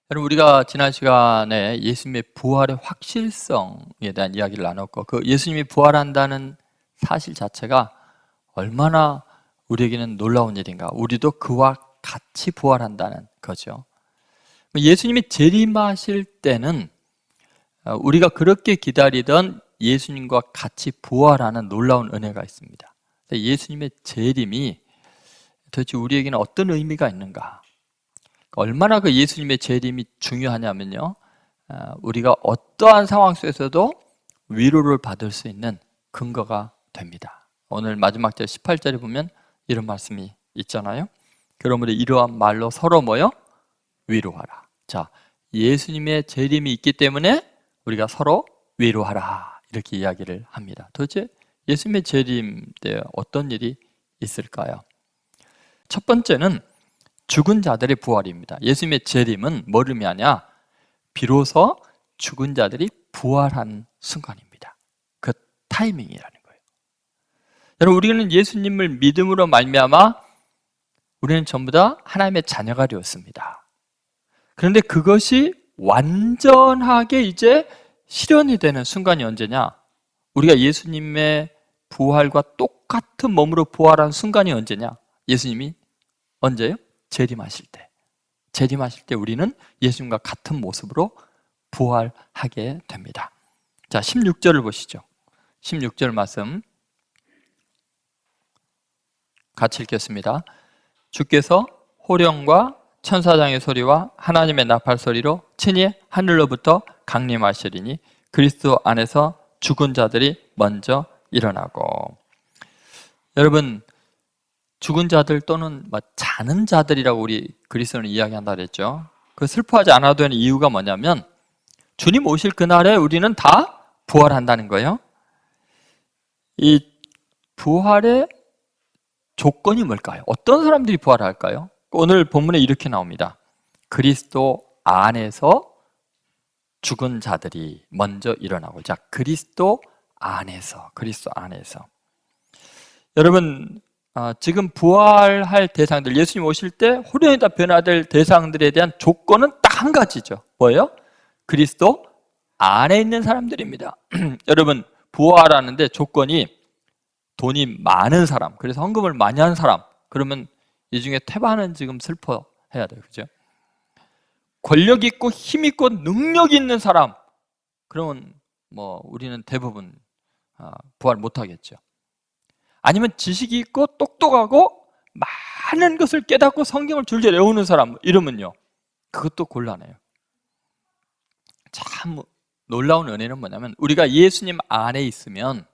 여러분, 우리가 지난 시간에 예수님의 부활의 확실성에 대한 이야기를 나눴고, 그 예수님이 부활한다는 사실 자체가 얼마나 우리에게는 놀라운 일인가. 우리도 그와 같이 부활한다는 거죠. 예수님이 재림하실 때는 우리가 그렇게 기다리던 예수님과 같이 부활하는 놀라운 은혜가 있습니다. 예수님의 재림이 도대체 우리에게는 어떤 의미가 있는가? 얼마나 그 예수님의 재림이 중요하냐면요, 우리가 어떠한 상황 속에서도 위로를 받을 수 있는 근거가 됩니다. 오늘 마지막 절 18절에 보면 이런 말씀이 있잖아요. 그러므로 이러한 말로 서로 뭐요? 위로하라. 자, 예수님의 재림이 있기 때문에 우리가 서로 위로하라, 이렇게 이야기를 합니다. 도대체 예수님의 재림 때 어떤 일이 있을까요? 첫 번째는 죽은 자들의 부활입니다. 예수님의 재림은 뭘 의미하냐? 비로소 죽은 자들이 부활한 순간입니다. 그 타이밍이라는 거예요. 여러분, 우리는 예수님을 믿음으로 말미암아 우리는 전부 다 하나님의 자녀가 되었습니다. 그런데 그것이 완전하게 이제 실현이 되는 순간이 언제냐? 우리가 예수님의 부활과 똑같은 몸으로 부활한 순간이 언제냐? 예수님이 언제요? 재림하실 때. 재림하실 때 우리는 예수님과 같은 모습으로 부활하게 됩니다. 자, 16절을 보시죠. 16절 말씀 같이 읽겠습니다. 주께서 호령과 천사장의 소리와 하나님의 나팔 소리로 친히 하늘로부터 강림하시리니 그리스도 안에서 죽은 자들이 먼저 일어나고. 여러분, 죽은 자들 또는 자는 자들이라고 우리 그리스도는 이야기한다 그랬죠. 그 슬퍼하지 않아도 되는 이유가 뭐냐면 주님 오실 그날에 우리는 다 부활한다는 거예요. 이 부활의 조건이 뭘까요? 어떤 사람들이 부활할까요? 오늘 본문에 이렇게 나옵니다. 그리스도 안에서 죽은 자들이 먼저 일어나고. 자, 그리스도 안에서. 여러분, 지금 부활할 대상들, 예수님 오실 때 호련이다 변화될 대상들에 대한 조건은 딱 한 가지죠. 뭐예요? 그리스도 안에 있는 사람들입니다. 여러분, 부활하는데 조건이 돈이 많은 사람, 그래서 헌금을 많이 한 사람, 그러면 이 중에 태반은 지금 슬퍼해야 돼요. 그죠? 권력 있고 힘 있고 능력 있는 사람, 그러면 우리는 대부분 부활 못 하겠죠. 아니면 지식이 있고 똑똑하고 많은 것을 깨닫고 성경을 줄줄 외우는 사람, 이러면요, 그것도 곤란해요. 참 놀라운 은혜는 뭐냐면 우리가 예수님 안에 있으면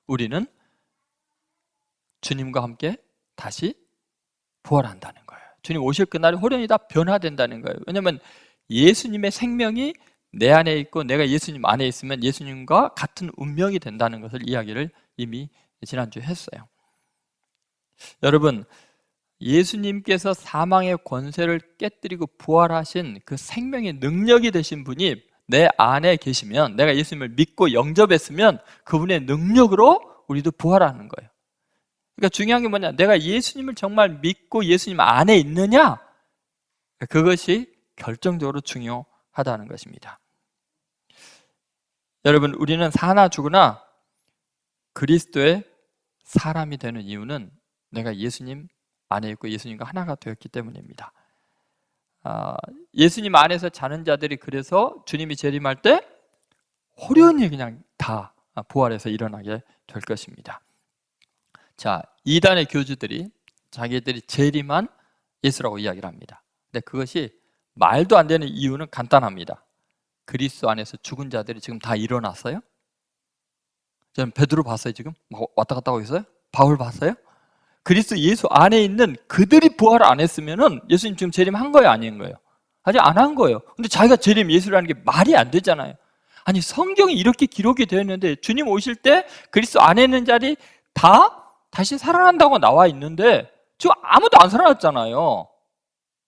우리는 주님과 함께 다시 부활한다는 거예요. 주님 오실 그날이 호련히 다 변화된다는 거예요. 왜냐하면 예수님의 생명이 내 안에 있고 내가 예수님 안에 있으면 예수님과 같은 운명이 된다는 것을 이야기를 이미 지난주에 했어요. 여러분, 예수님께서 사망의 권세를 깨뜨리고 부활하신 그 생명의 능력이 되신 분이 내 안에 계시면, 내가 예수님을 믿고 영접했으면 그분의 능력으로 우리도 부활하는 거예요. 그러니까 중요한 게 뭐냐? 내가 예수님을 정말 믿고 예수님 안에 있느냐? 그것이 결정적으로 중요하다는 것입니다. 여러분, 우리는 사나 죽으나 그리스도의 사람이 되는 이유는 내가 예수님 안에 있고 예수님과 하나가 되었기 때문입니다. 예수님 안에서 자는 자들이 그래서 주님이 재림할 때 호련히 그냥 다 부활해서 일어나게 될 것입니다. 자, 이단의 교주들이 자기들이 재림한 예수라고 이야기를 합니다. 근데 그것이 말도 안 되는 이유는 간단합니다. 그리스도 안에서 죽은 자들이 지금 다 일어났어요? 저는 베드로 봤어요. 지금 왔다 갔다 하고 있어요? 바울 봤어요? 그리스도 예수 안에 있는 그들이 부활을 안 했으면은 예수님 지금 재림한 거예요, 아닌 거예요? 아직 안 한 거예요. 근데 자기가 재림 예수라는 게 말이 안 되잖아요. 아니, 성경이 이렇게 기록이 되어 있는데 주님 오실 때 그리스도 안에 있는 자들이 다 다시 살아난다고 나와 있는데 지금 아무도 안 살아났잖아요.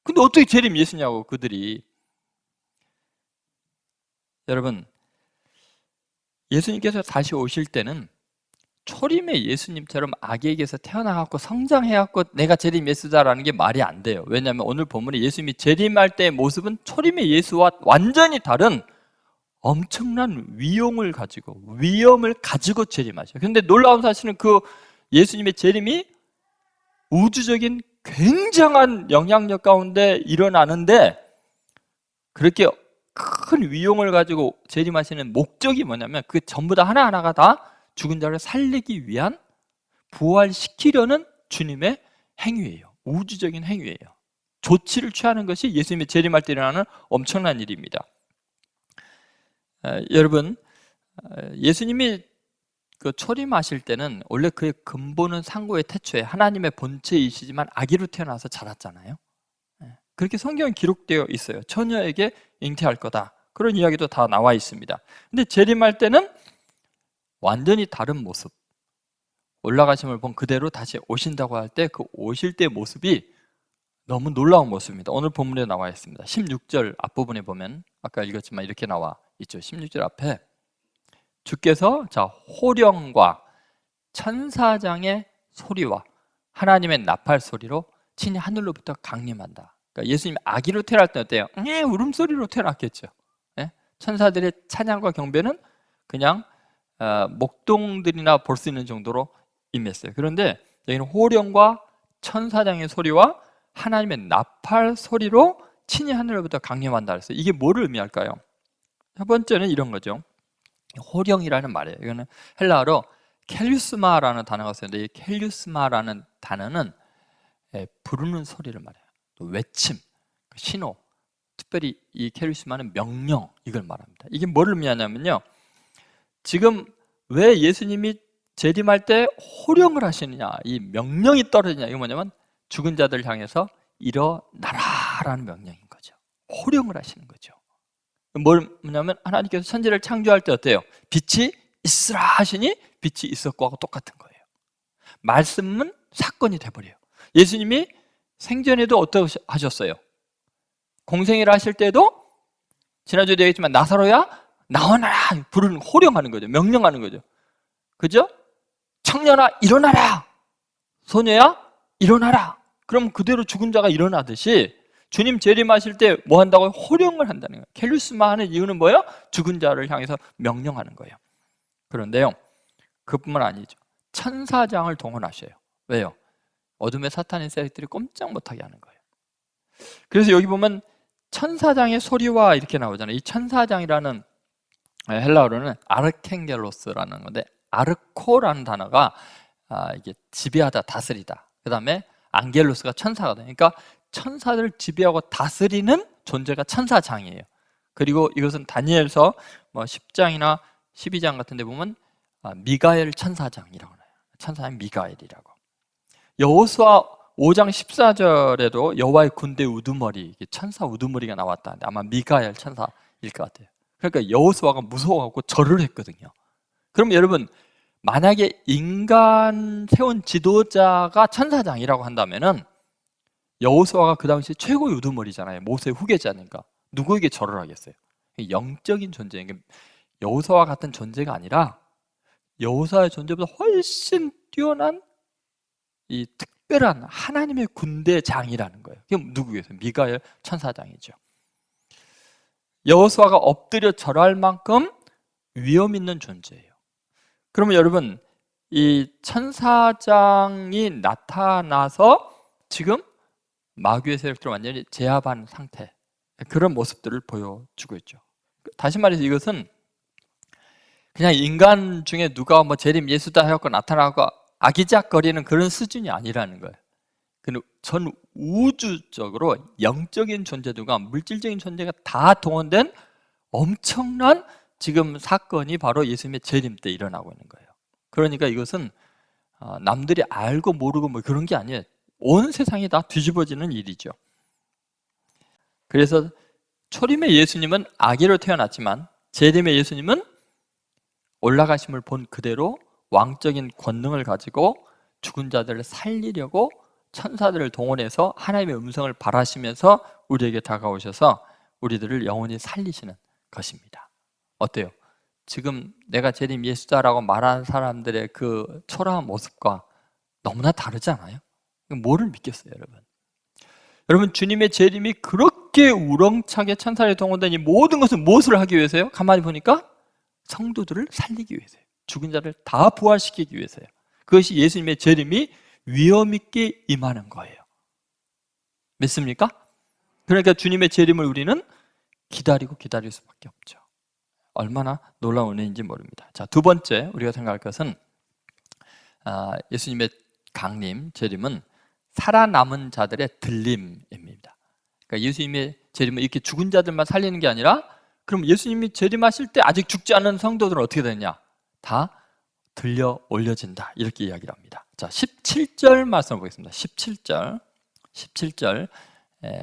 근데 어떻게 재림 예수냐고, 그들이. 여러분, 예수님께서 다시 오실 때는 초림의 예수님처럼 아기에게서 태어나갖고 성장해갖고 내가 재림 예수다라는 게 말이 안 돼요. 왜냐하면 오늘 본문에 예수님이 재림할 때의 모습은 초림의 예수와 완전히 다른 엄청난 위용을 가지고 위엄을 가지고 재림하셔요. 그런데 놀라운 사실은 그 예수님의 재림이 우주적인 굉장한 영향력 가운데 일어나는데 그렇게 큰 위용을 가지고 재림하시는 목적이 뭐냐면 그 전부 다 하나하나가 다 죽은 자를 살리기 위한 부활시키려는 주님의 행위예요. 우주적인 행위예요. 조치를 취하는 것이 예수님의 재림할 때 일어나는 엄청난 일입니다. 여러분, 예수님이 그 초림하실 때는 원래 그의 근본은 상고의 태초에 하나님의 본체이시지만 아기로 태어나서 자랐잖아요. 그렇게 성경에 기록되어 있어요. 처녀에게 잉태할 거다. 그런 이야기도 다 나와 있습니다. 근데 재림할 때는 완전히 다른 모습, 올라가심을 본 그대로 다시 오신다고 할 때 그 오실 때의 모습이 너무 놀라운 모습입니다. 오늘 본문에 나와 있습니다. 16절 앞부분에 보면 아까 읽었지만 이렇게 나와 있죠. 16절 앞에 주께서 호령과 천사장의 소리와 하나님의 나팔 소리로 친히 하늘로부터 강림한다. 그러니까 예수님이 아기로 태어날 때 어때요? 울음소리로 태어났겠죠. 천사들의 찬양과 경배는 그냥 목동들이나 볼 수 있는 정도로 임했어요. 그런데 여기는 호령과 천사장의 소리와 하나님의 나팔 소리로 친히 하늘로부터 강림한다 그랬어요. 이게 뭐를 의미할까요? 첫 번째는 이런 거죠. 호령이라는 말이에요. 이거는 헬라어로 켈류스마라는 단어가 쓰는데 이 켈류스마라는 단어는 부르는 소리를 말해요. 또 외침, 신호, 특별히 이 켈류스마는 명령, 이걸 말합니다. 이게 뭐를 의미하냐면요, 지금 왜 예수님이 재림할 때 호령을 하시느냐, 이 명령이 떨어지냐, 이게 뭐냐면 죽은 자들 향해서 일어나라라는 명령인 거죠. 호령을 하시는 거죠. 뭐냐면 하나님께서 천지를 창조할 때 어때요? 빛이 있으라 하시니 빛이 있었고 하고 똑같은 거예요. 말씀은 사건이 돼버려요. 예수님이 생전에도 어떻게 하셨어요? 공생애를 하실 때도 지난주에도 얘기했지만 나사로야 나오너라 부르는, 호령하는 거죠. 명령하는 거죠. 그죠? 청년아 일어나라, 소녀야 일어나라. 그럼 그대로 죽은 자가 일어나듯이 주님 재림하실 때 뭐 한다고요? 호령을 한다는 거예요. 켈루스마 하는 이유는 뭐예요? 죽은 자를 향해서 명령하는 거예요. 그런데요, 그뿐만 아니죠. 천사장을 동원하셔요. 왜요? 어둠의 사탄의 세력들이 꼼짝 못하게 하는 거예요. 그래서 여기 보면 천사장의 소리와 이렇게 나오잖아요. 이 천사장이라는 헬라어로는 아르켄겔로스라는 건데, 아르코라는 단어가 이게 지배하다, 다스리다. 그 다음에 안겔로스가 천사거든요. 그러니까 천사들을 지배하고 다스리는 존재가 천사장이에요. 그리고 이것은 다니엘서 10장이나 12장 같은 데 보면 미가엘 천사장이라고 해요. 천사장 미가엘이라고. 여호수아 5장 14절에도 여호와의 군대 우두머리, 천사 우두머리가 나왔다는데 아마 미가엘 천사일 것 같아요. 그러니까 여호수아가 무서워갖고 절을 했거든요. 그럼 여러분, 만약에 인간 세운 지도자가 천사장이라고 한다면은 여호수아가 그 당시 최고의 우두머리잖아요. 모세의 후계자니까 누구에게 절을 하겠어요? 영적인 존재, 여호수아와 같은 존재가 아니라 여호수아의 존재보다 훨씬 뛰어난 이 특별한 하나님의 군대장이라는 거예요. 그게 누구겠어요? 미가엘 천사장이죠. 여호수아가 엎드려 절할 만큼 위험 있는 존재예요. 그러면 여러분, 이 천사장이 나타나서 지금 마귀의 세력들을 완전히 제압한 상태, 그런 모습들을 보여주고 있죠. 다시 말해서 이것은 그냥 인간 중에 누가 재림 예수다 해갖고 나타나고 아기작거리는 그런 수준이 아니라는 거예요. 전 우주적으로 영적인 존재들과 물질적인 존재가 다 동원된 엄청난 지금 사건이 바로 예수님의 재림 때 일어나고 있는 거예요. 그러니까 이것은 남들이 알고 모르고 그런 게 아니에요. 온 세상이 다 뒤집어지는 일이죠. 그래서 초림의 예수님은 아기로 태어났지만 재림의 예수님은 올라가심을 본 그대로 왕적인 권능을 가지고 죽은 자들을 살리려고 천사들을 동원해서 하나님의 음성을 발하시면서 우리에게 다가오셔서 우리들을 영원히 살리시는 것입니다. 어때요? 지금 내가 재림 예수다라고 말하는 사람들의 그 초라한 모습과 너무나 다르지 않아요? 뭐를 믿겠어요, 여러분? 여러분, 주님의 재림이 그렇게 우렁차게 천사를 동원된 이 모든 것은 무엇을 하기 위해서요? 가만히 보니까 성도들을 살리기 위해서요. 죽은 자를 다 부활시키기 위해서요. 그것이 예수님의 재림이 위험 있게 임하는 거예요. 믿습니까? 그러니까 주님의 재림을 우리는 기다릴 수밖에 없죠. 얼마나 놀라운 은혜인지 모릅니다. 자, 두 번째 우리가 생각할 것은 예수님의 강림, 재림은 살아남은 자들의 들림입니다. 그러니까 예수님의 재림은 이렇게 죽은 자들만 살리는 게 아니라, 그럼 예수님이 재림하실 때 아직 죽지 않은 성도들은 어떻게 되느냐? 다 들려 올려진다, 이렇게 이야기를 합니다. 자, 17절 말씀을 보겠습니다. 17절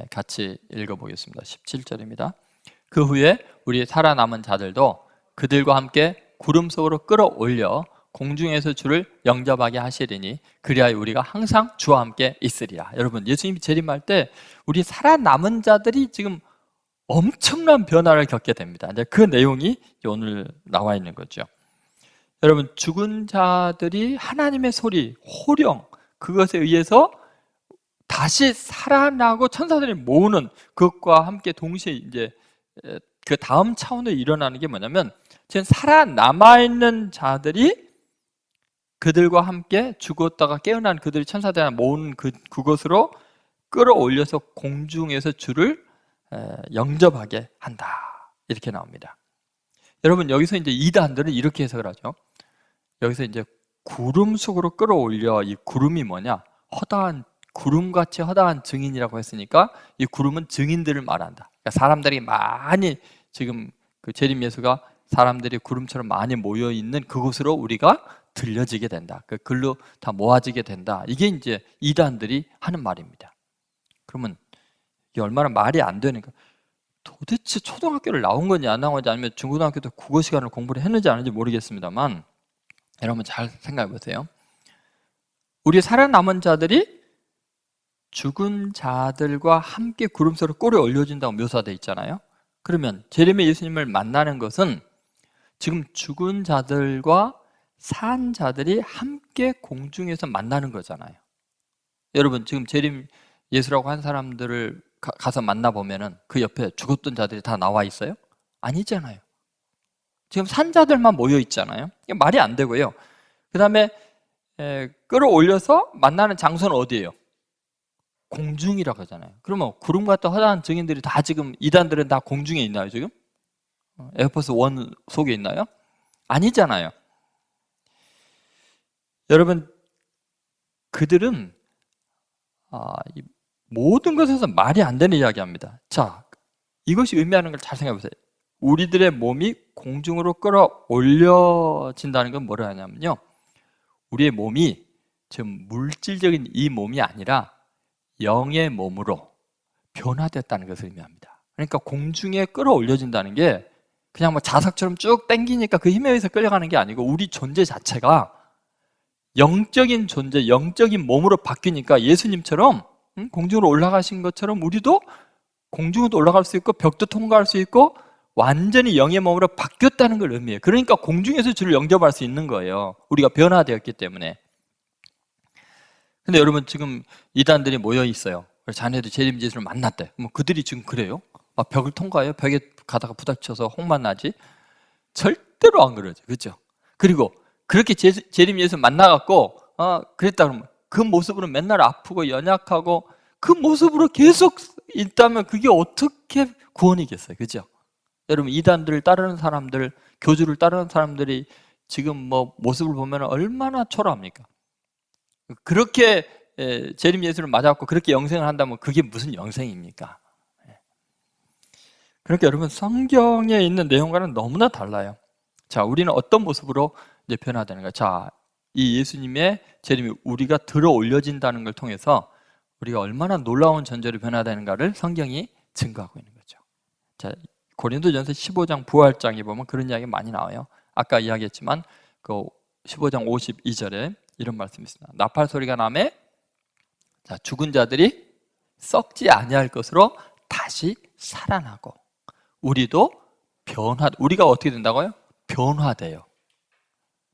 같이 읽어보겠습니다. 17절입니다. 그 후에 우리 살아남은 자들도 그들과 함께 구름 속으로 끌어올려 공중에서 주를 영접하게 하시리니 그리하여 우리가 항상 주와 함께 있으리라. 여러분, 예수님이 재림할 때 우리 살아남은 자들이 지금 엄청난 변화를 겪게 됩니다. 그 내용이 오늘 나와 있는 거죠. 여러분, 죽은 자들이 하나님의 소리, 호령, 그것에 의해서 다시 살아나고 천사들이 모으는 그것과 함께 동시에 이제 그 다음 차원에 일어나는 게 뭐냐면, 지금 살아남아있는 자들이 그들과 함께 죽었다가 깨어난 그들이 천사들이 모으는 그것으로 끌어올려서 공중에서 주를 영접하게 한다, 이렇게 나옵니다. 여러분, 여기서 이제 이단들은 이렇게 해석을 하죠. 여기서 이제 구름 속으로 끌어올려, 이 구름이 뭐냐? 구름같이 허다한 증인이라고 했으니까 이 구름은 증인들을 말한다. 그러니까 사람들이 많이, 지금 그 재림 예수가 사람들이 구름처럼 많이 모여 있는 그곳으로 우리가 들려지게 된다. 그 글로 다 모아지게 된다. 이게 이제 이단들이 하는 말입니다. 그러면 이게 얼마나 말이 안 되니까, 도대체 초등학교를 나온 건지 안 나온 건지, 아니면 중고등학교 때 국어 시간을 공부를 했는지 안 했는지 모르겠습니다만, 여러분 잘 생각해 보세요. 우리 살아남은 자들이 죽은 자들과 함께 구름 속으로 끌어 올려진다고 묘사되어 있잖아요. 그러면 재림의 예수님을 만나는 것은 지금 죽은 자들과 산 자들이 함께 공중에서 만나는 거잖아요. 여러분, 지금 재림 예수라고 한 사람들을 가서 만나보면은 그 옆에 죽었던 자들이 다 나와 있어요? 아니잖아요. 지금 산 자들만 모여 있잖아요. 이게 말이 안 되고요. 그 다음에 끌어올려서 만나는 장소는 어디예요? 공중이라고 하잖아요. 그러면 구름 같은 허다한 증인들이 다, 지금 이단들은 다 공중에 있나요, 지금? 에어포스 1 속에 있나요? 아니잖아요. 여러분, 그들은 모든 것에서 말이 안 되는 이야기 합니다. 자, 이것이 의미하는 걸 잘 생각해 보세요. 우리들의 몸이 공중으로 끌어올려진다는 건 뭐라 하냐면요, 우리의 몸이 지금 물질적인 이 몸이 아니라 영의 몸으로 변화됐다는 것을 의미합니다. 그러니까 공중에 끌어올려진다는 게 그냥 뭐 자석처럼 쭉 당기니까 그 힘에 의해서 끌려가는 게 아니고, 우리 존재 자체가 영적인 존재, 영적인 몸으로 바뀌니까 예수님처럼 공중으로 올라가신 것처럼 우리도 공중으로 올라갈 수 있고 벽도 통과할 수 있고 완전히 영의 몸으로 바뀌었다는 걸 의미해요. 그러니까 공중에서 주를 영접할 수 있는 거예요. 우리가 변화되었기 때문에. 근데 여러분, 지금 이단들이 모여 있어요. 그래서 자네들이 재림 예수를 만났대. 뭐 그들이 지금 그래요? 벽을 통과해요? 벽에 가다가 부닥쳐서 홍만 나지? 절대로 안 그러죠. 그렇죠? 그리고 그렇게 재림 예수 만나갖고 그랬다 그러면 그 모습으로 맨날 아프고 연약하고 그 모습으로 계속 있다면 그게 어떻게 구원이겠어요? 그렇죠? 여러분, 이단들을 따르는 사람들, 교주를 따르는 사람들이 지금 뭐 모습을 보면 얼마나 초라합니까? 그렇게 재림 예수를 맞아갖고 그렇게 영생을 한다면 그게 무슨 영생입니까? 그러니까 여러분, 성경에 있는 내용과는 너무나 달라요. 자, 우리는 어떤 모습으로 이제 변화되는가? 자, 이 예수님의 재림이 우리가 들어 올려진다는 걸 통해서 우리가 얼마나 놀라운 존재로 변화되는가를 성경이 증거하고 있는 거죠. 자, 고린도전서 15장 부활장에 보면 그런 이야기 많이 나와요. 아까 이야기했지만 그 15장 52절에 이런 말씀이 있습니다. 나팔 소리가 나매 자, 죽은 자들이 썩지 아니할 것으로 다시 살아나고 우리도 우리가 어떻게 된다고요? 변화돼요.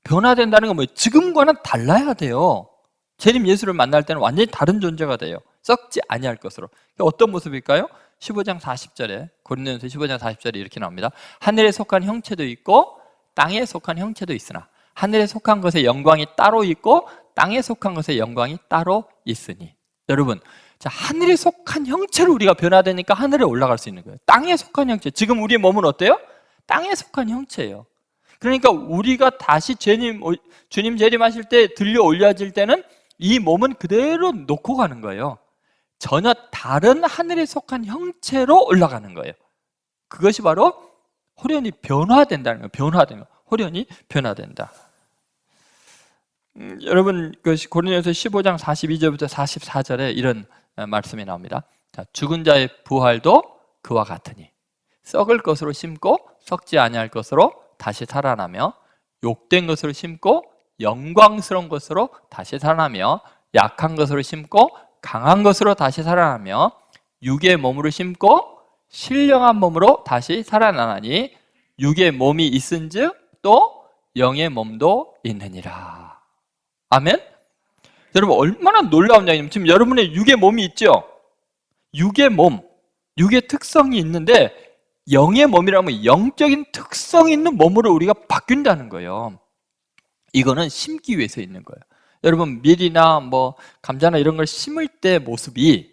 변화된다는 건 뭐예요? 지금과는 달라야 돼요. 재림 예수를 만날 때는 완전히 다른 존재가 돼요. 썩지 아니할 것으로. 어떤 모습일까요? 15장 40절에 고린도전서 15장 40절에 이렇게 나옵니다. 하늘에 속한 형체도 있고 땅에 속한 형체도 있으나 하늘에 속한 것의 영광이 따로 있고 땅에 속한 것의 영광이 따로 있으니. 여러분, 자, 하늘에 속한 형체로 우리가 변화되니까 하늘에 올라갈 수 있는 거예요. 땅에 속한 형체. 지금 우리의 몸은 어때요? 땅에 속한 형체예요. 그러니까 우리가 다시 주님 재림하실 때 들려 올려질 때는 이 몸은 그대로 놓고 가는 거예요. 전혀 다른 하늘에 속한 형체로 올라가는 거예요. 그것이 바로 호련히 변화된다는 거예요. 변화되는 거예요. 호련히 변화된다. 여러분, 고린도전서 15장 42절부터 44절에 이런 말씀이 나옵니다. 자, 죽은 자의 부활도 그와 같으니 썩을 것으로 심고 썩지 아니할 것으로 다시 살아나며 욕된 것으로 심고 영광스러운 것으로 다시 살아나며 약한 것으로 심고 강한 것으로 다시 살아나며 육의 몸으로 심고 신령한 몸으로 다시 살아나나니 육의 몸이 있은즉 또 영의 몸도 있느니라. 아멘? 여러분, 얼마나 놀라운 이야기냐면 지금 여러분의 육의 몸이 있죠? 육의 몸, 육의 특성이 있는데 영의 몸이라면 영적인 특성이 있는 몸으로 우리가 바뀐다는 거예요. 이거는 심기 위해서 있는 거예요. 여러분, 밀이나 뭐 감자나 이런 걸 심을 때 모습이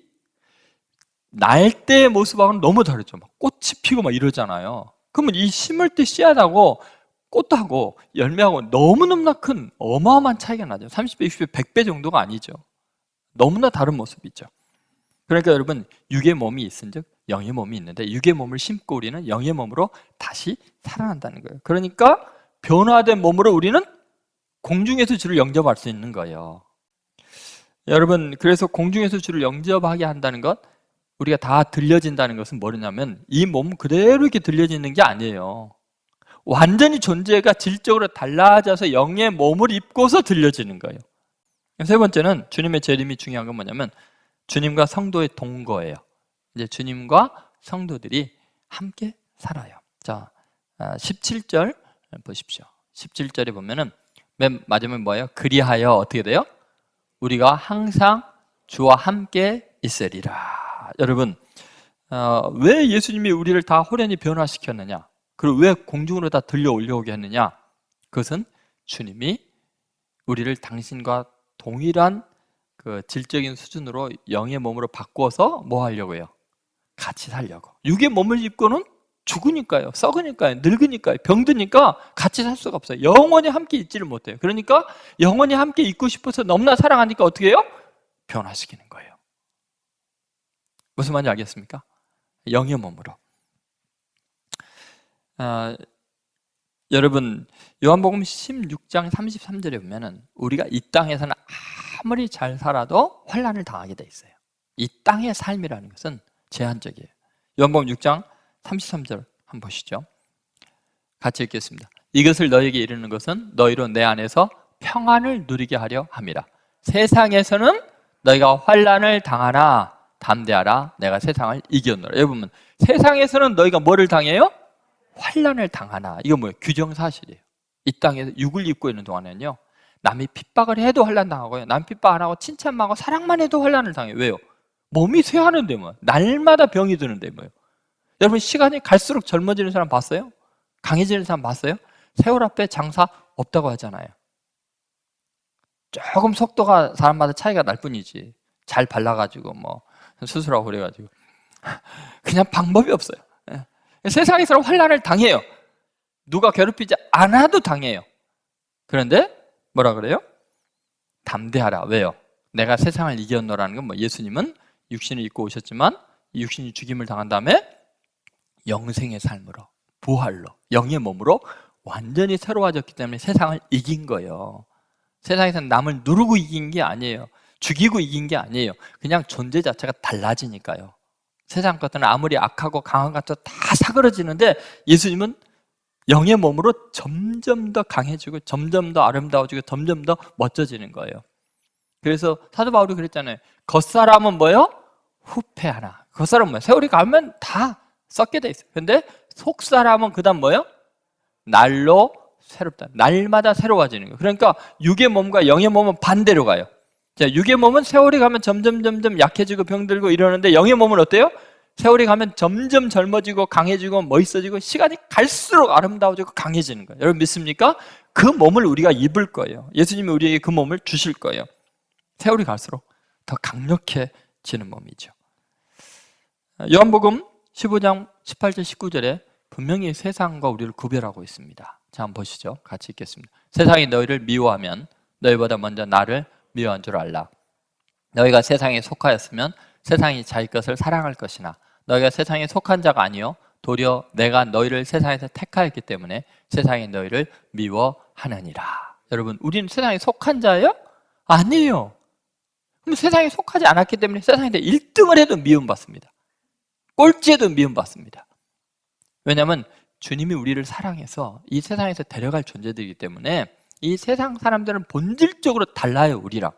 날 때의 모습하고는 너무 다르죠. 막 꽃이 피고 막 이러잖아요. 그러면 이 심을 때 씨앗하고 꽃하고 열매하고 너무너무나 큰 어마어마한 차이가 나죠. 30배, 60배, 100배 정도가 아니죠. 너무나 다른 모습이죠. 그러니까 여러분, 육의 몸이 있은즉 영의 몸이 있는데 육의 몸을 심고 우리는 영의 몸으로 다시 살아난다는 거예요. 그러니까 변화된 몸으로 우리는 공중에서 주를 영접할 수 있는 거예요. 여러분, 그래서 공중에서 주를 영접하게 한다는 것, 우리가 다 들려진다는 것은 뭐냐면 이 몸 그대로 이렇게 들려지는 게 아니에요. 완전히 존재가 질적으로 달라져서 영의 몸을 입고서 들려지는 거예요. 세 번째는 주님의 재림이 중요한 건 뭐냐면 주님과 성도의 동거예요. 이제 주님과 성도들이 함께 살아요. 자, 17절 보십시오. 17절에 보면은 맨 마지막에 뭐예요? 그리하여 어떻게 돼요? 우리가 항상 주와 함께 있으리라. 여러분, 왜 예수님이 우리를 다 호련히 변화시켰느냐? 그리고 왜 공중으로 다 들려 올려오게 했느냐? 그것은 주님이 우리를 당신과 동일한 그 질적인 수준으로 영의 몸으로 바꿔서 뭐 하려고요? 같이 살려고. 육의 몸을 입고는 죽으니까요, 썩으니까요, 늙으니까요, 병드니까 같이 살 수가 없어요. 영원히 함께 있지를 못해요. 그러니까 영원히 함께 있고 싶어서 너무나 사랑하니까 어떻게 해요? 변화시키는 거예요. 무슨 말인지 알겠습니까? 영의 몸으로. 여러분, 요한복음 16장 33절에 보면은 우리가 이 땅에서는 아무리 잘 살아도 환난을 당하게 돼 있어요. 이 땅의 삶이라는 것은 제한적이에요. 요한복음 6장 33절 한번 보시죠. 같이 읽겠습니다. 이것을 너에게 이르는 것은 너희로 내 안에서 평안을 누리게 하려 함이라. 세상에서는 너희가 환난을 당하나 담대하라. 내가 세상을 이겼노라. 여러분, 세상에서는 너희가 뭐를 당해요? 환난을 당하나. 이거 뭐예요? 규정사실이에요. 이 땅에서 육을 입고 있는 동안에는요, 남이 핍박을 해도 환난 당하고요, 남 핍박 안 하고 칭찬만 하고 사랑만 해도 환난을 당해요. 왜요? 몸이 쇠하는데 뭐, 날마다 병이 드는데 뭐예요? 여러분, 시간이 갈수록 젊어지는 사람 봤어요? 강해지는 사람 봤어요? 세월 앞에 장사 없다고 하잖아요. 조금 속도가 사람마다 차이가 날 뿐이지, 잘 발라가지고 뭐 수술하고 그래가지고 그냥 방법이 없어요. 세상에서는 환난을 당해요. 누가 괴롭히지 않아도 당해요. 그런데 뭐라 그래요? 담대하라. 왜요? 내가 세상을 이겼노라는 건 뭐, 예수님은 육신을 입고 오셨지만 이 육신이 죽임을 당한 다음에 영생의 삶으로, 부활로, 영의 몸으로 완전히 새로워졌기 때문에 세상을 이긴 거예요. 세상에서는 남을 누르고 이긴 게 아니에요. 죽이고 이긴 게 아니에요. 그냥 존재 자체가 달라지니까요. 세상 것들은 아무리 악하고 강한 것 같아도 다 사그러지는데 예수님은 영의 몸으로 점점 더 강해지고 점점 더 아름다워지고 점점 더 멋져지는 거예요. 그래서 사도 바울이 그랬잖아요. 겉사람은 뭐예요? 후패하나. 겉사람은 뭐예요? 세월이 가면 다 썩게 돼 있어요. 근데 속사람은 그 다음 뭐예요? 날로 새롭다. 날마다 새로워지는 거예요. 그러니까 육의 몸과 영의 몸은 반대로 가요. 자, 육의 몸은 세월이 가면 점점 약해지고 병들고 이러는데 영의 몸은 어때요? 세월이 가면 점점 젊어지고 강해지고 멋있어지고 시간이 갈수록 아름다워지고 강해지는 거예요. 여러분 믿습니까? 그 몸을 우리가 입을 거예요. 예수님이 우리에게 그 몸을 주실 거예요. 세월이 갈수록 더 강력해지는 몸이죠. 요한복음 15장 18절 19절에 분명히 세상과 우리를 구별하고 있습니다. 자, 한번 보시죠. 같이 읽겠습니다. 세상이 너희를 미워하면 너희보다 먼저 나를 미워한 줄 알라. 너희가 세상에 속하였으면 세상이 자기 것을 사랑할 것이나 너희가 세상에 속한 자가 아니요 도리어 내가 너희를 세상에서 택하였기 때문에 세상이 너희를 미워하느니라. 여러분, 우리는 세상에 속한 자예요? 아니에요. 그럼 세상에 속하지 않았기 때문에 세상에서 1등을 해도 미움받습니다. 꼴찌해도 미움받습니다. 왜냐하면 주님이 우리를 사랑해서 이 세상에서 데려갈 존재들이기 때문에 이 세상 사람들은 본질적으로 달라요, 우리랑.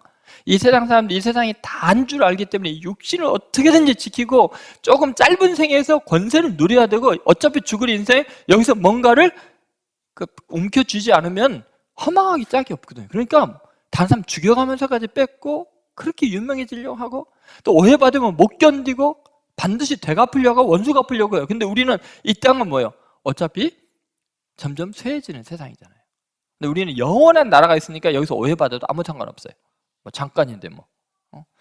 이 세상 사람들, 이 세상이 다인 줄 알기 때문에 육신을 어떻게든지 지키고 조금 짧은 생에서 권세를 누려야 되고 어차피 죽을 인생 여기서 뭔가를 움켜쥐지 않으면 허망하기 짝이 없거든요. 그러니까 다른 사람 죽여가면서까지 뺏고 그렇게 유명해지려고 하고 또 오해받으면 못 견디고 반드시 되갚으려고 원수 갚으려고 해요. 근데 우리는 이 땅은 뭐예요? 어차피 점점 쇠해지는 세상이잖아요. 근데 우리는 영원한 나라가 있으니까 여기서 오해받아도 아무 상관없어요. 뭐 잠깐인데 뭐.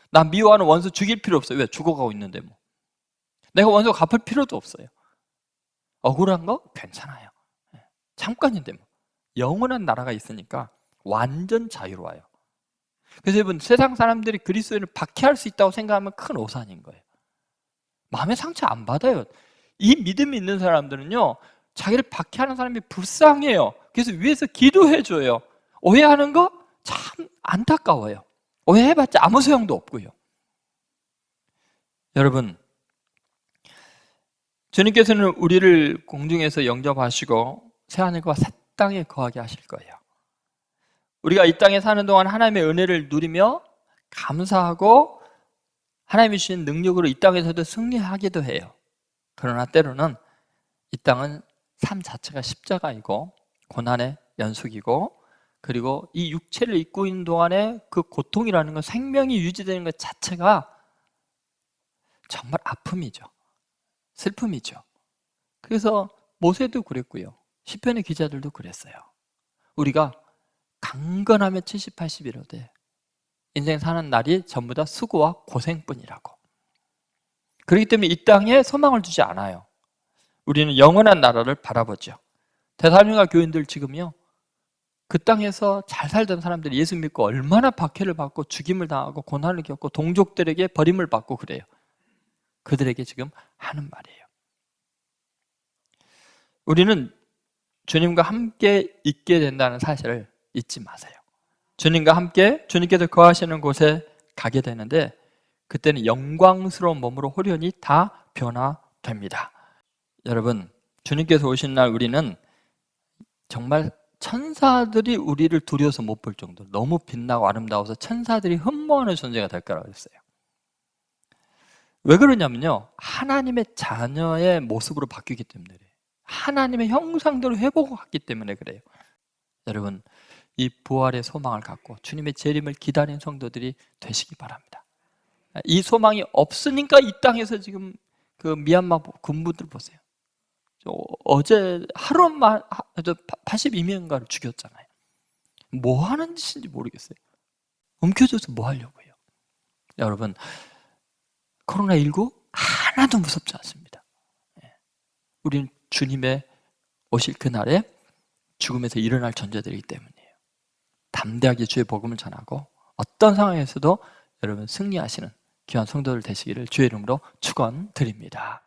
나 미워하는 원수 죽일 필요 없어요. 왜? 죽어가고 있는데 뭐. 내가 원수 갚을 필요도 없어요. 억울한 거? 괜찮아요. 잠깐인데 뭐. 영원한 나라가 있으니까 완전 자유로워요. 그래서 여러분, 세상 사람들이 그리스도인을 박해할 수 있다고 생각하면 큰 오산인 거예요. 마음의 상처 안 받아요. 이 믿음이 있는 사람들은요, 자기를 박해하는 사람이 불쌍해요. 그래서 위에서 기도해줘요. 오해하는 거 참 안타까워요. 오해해봤자 아무 소용도 없고요. 여러분, 주님께서는 우리를 공중에서 영접하시고 새하늘과 새 땅에 거하게 하실 거예요. 우리가 이 땅에 사는 동안 하나님의 은혜를 누리며 감사하고 하나님이 주신 능력으로 이 땅에서도 승리하기도 해요. 그러나 때로는 이 땅은 삶 자체가 십자가이고 고난의 연속이고 그리고 이 육체를 입고 있는 동안에 그 고통이라는 건 생명이 유지되는 것 자체가 정말 아픔이죠. 슬픔이죠. 그래서 모세도 그랬고요. 시편의 기자들도 그랬어요. 우리가 강건하면 70, 80이라도 인생 사는 날이 전부 다 수고와 고생뿐이라고. 그렇기 때문에 이 땅에 소망을 두지 않아요. 우리는 영원한 나라를 바라보죠. 대사님과 교인들 지금요, 그 땅에서 잘 살던 사람들이 예수 믿고 얼마나 박해를 받고 죽임을 당하고 고난을 겪고 동족들에게 버림을 받고 그래요. 그들에게 지금 하는 말이에요. 우리는 주님과 함께 있게 된다는 사실을 잊지 마세요. 주님과 함께 주님께서 거하시는 곳에 가게 되는데 그때는 영광스러운 몸으로 홀연히 다 변화됩니다. 여러분, 주님께서 오신 날 우리는 정말 천사들이 우리를 두려워서 못 볼 정도로 너무 빛나고 아름다워서 천사들이 흠모하는 존재가 될 거라고 했어요. 왜 그러냐면요, 하나님의 자녀의 모습으로 바뀌기 때문에 그래요. 하나님의 형상대로 회복했기 때문에 그래요. 여러분, 이 부활의 소망을 갖고 주님의 재림을 기다리는 성도들이 되시기 바랍니다. 이 소망이 없으니까 이 땅에서 지금 그 미얀마 군부들 보세요. 어제 하루만 82명가를 죽였잖아요. 뭐 하는 짓인지 모르겠어요. 움켜줘서 뭐 하려고 해요. 여러분, 코로나19 하나도 무섭지 않습니다. 우리는 주님의 오실 그날에 죽음에서 일어날 존재들이기 때문이에요. 담대하게 주의 복음을 전하고 어떤 상황에서도 여러분 승리하시는 귀한 성도들 되시기를 주의 이름으로 축원드립니다.